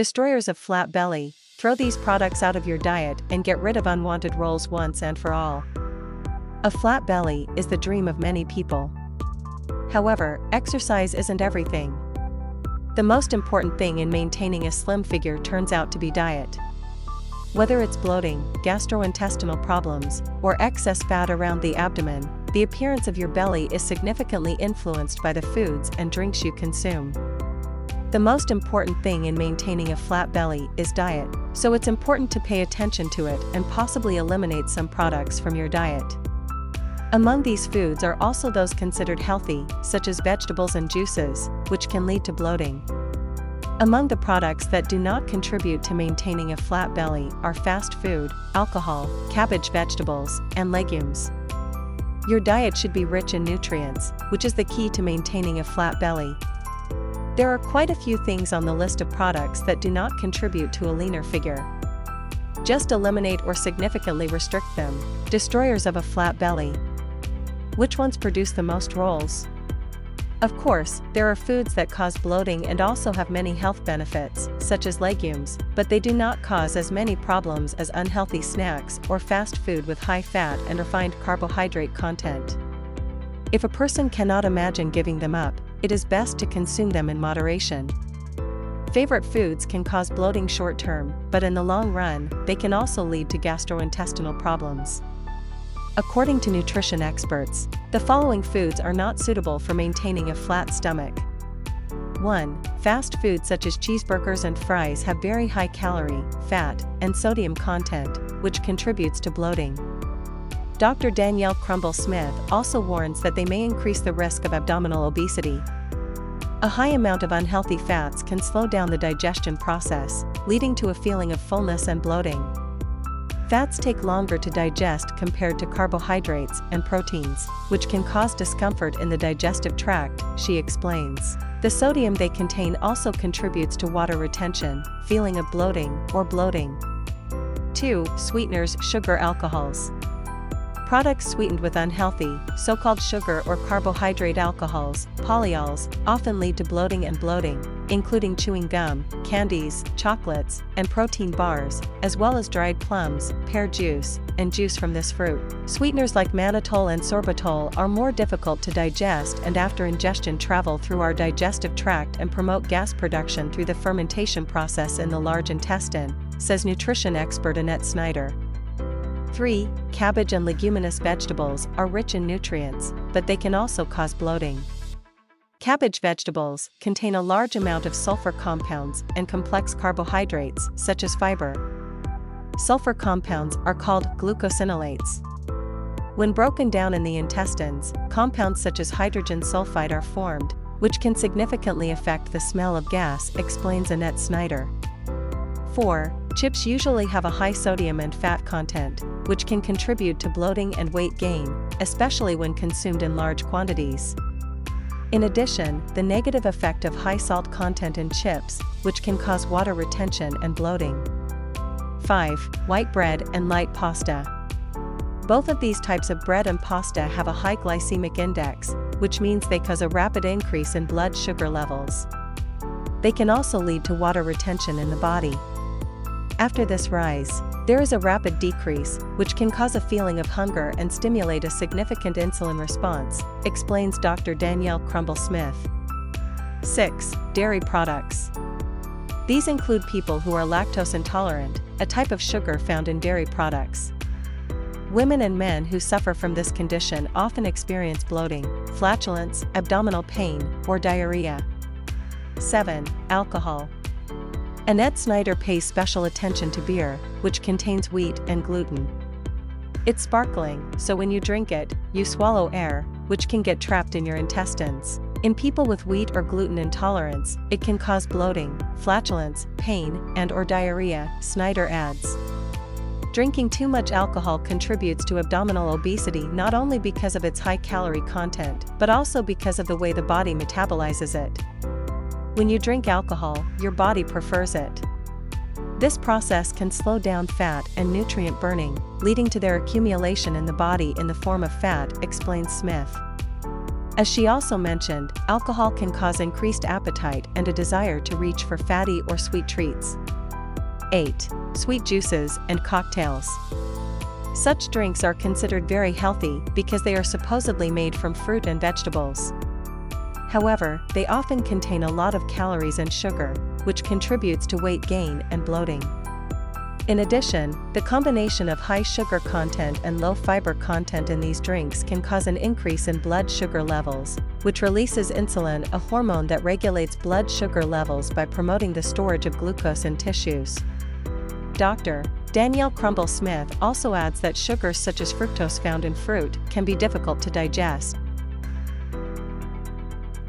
Destroyers of flat belly, throw these products out of your diet and get rid of unwanted rolls once and for all. A flat belly is the dream of many people. However, exercise isn't everything. The most important thing in maintaining a slim figure turns out to be diet. Whether it's bloating, gastrointestinal problems, or excess fat around the abdomen, the appearance of your belly is significantly influenced by the foods and drinks you consume. The most important thing in maintaining a flat belly is diet, so it's important to pay attention to it and possibly eliminate some products from your diet. Among these foods are also those considered healthy, such as vegetables and juices, which can lead to bloating. Among the products that do not contribute to maintaining a flat belly are fast food, alcohol, cabbage vegetables, and legumes. Your diet should be rich in nutrients, which is the key to maintaining a flat belly. There are quite a few things on the list of products that do not contribute to a leaner figure. Just eliminate or significantly restrict them. Destroyers of a flat belly. Which ones produce the most rolls? Of course, there are foods that cause bloating and also have many health benefits, such as legumes, but they do not cause as many problems as unhealthy snacks or fast food with high fat and refined carbohydrate content. If a person cannot imagine giving them up, it is best to consume them in moderation. Favorite foods can cause bloating short-term, but in the long run, they can also lead to gastrointestinal problems. According to nutrition experts, the following foods are not suitable for maintaining a flat stomach. 1. Fast foods such as cheeseburgers and fries have very high calorie, fat, and sodium content, which contributes to bloating. Dr. Danielle Crumble-Smith also warns that they may increase the risk of abdominal obesity. A high amount of unhealthy fats can slow down the digestion process, leading to a feeling of fullness and bloating. Fats take longer to digest compared to carbohydrates and proteins, which can cause discomfort in the digestive tract, she explains. The sodium they contain also contributes to water retention, feeling of bloating or bloating. 2. Sweeteners, sugar alcohols. Products sweetened with unhealthy, so-called sugar or carbohydrate alcohols, polyols, often lead to bloating and bloating, including chewing gum, candies, chocolates, and protein bars, as well as dried plums, pear juice, and juice from this fruit. Sweeteners like mannitol and sorbitol are more difficult to digest and after ingestion travel through our digestive tract and promote gas production through the fermentation process in the large intestine, says nutrition expert Annette Snyder. 3. Cabbage and leguminous vegetables are rich in nutrients, but they can also cause bloating. Cabbage vegetables contain a large amount of sulfur compounds and complex carbohydrates, such as fiber. Sulfur compounds are called glucosinolates. When broken down in the intestines, compounds such as hydrogen sulfide are formed, which can significantly affect the smell of gas, explains Annette Snyder. 4. Chips usually have a high sodium and fat content, which can contribute to bloating and weight gain, especially when consumed in large quantities. In addition, the negative effect of high salt content in chips, which can cause water retention and bloating. 5. White bread and light pasta. Both of these types of bread and pasta have a high glycemic index, which means they cause a rapid increase in blood sugar levels. They can also lead to water retention in the body. After this rise, there is a rapid decrease, which can cause a feeling of hunger and stimulate a significant insulin response, explains Dr. Danielle Crumble-Smith. 6. Dairy products. These include people who are lactose intolerant, a type of sugar found in dairy products. Women and men who suffer from this condition often experience bloating, flatulence, abdominal pain, or diarrhea. 7. Alcohol. Annette Snyder pays special attention to beer, which contains wheat and gluten. It's sparkling, so when you drink it, you swallow air, which can get trapped in your intestines. In people with wheat or gluten intolerance, it can cause bloating, flatulence, pain, and/or diarrhea, Snyder adds. Drinking too much alcohol contributes to abdominal obesity not only because of its high calorie content, but also because of the way the body metabolizes it. When you drink alcohol, your body prefers it. This process can slow down fat and nutrient burning, leading to their accumulation in the body in the form of fat, explains Smith. As she also mentioned, alcohol can cause increased appetite and a desire to reach for fatty or sweet treats. 8. Sweet juices and cocktails. Such drinks are considered very healthy because they are supposedly made from fruit and vegetables. However, they often contain a lot of calories and sugar, which contributes to weight gain and bloating. In addition, the combination of high sugar content and low fiber content in these drinks can cause an increase in blood sugar levels, which releases insulin, a hormone that regulates blood sugar levels by promoting the storage of glucose in tissues. Dr. Danielle Crumble-Smith also adds that sugars such as fructose found in fruit can be difficult to digest,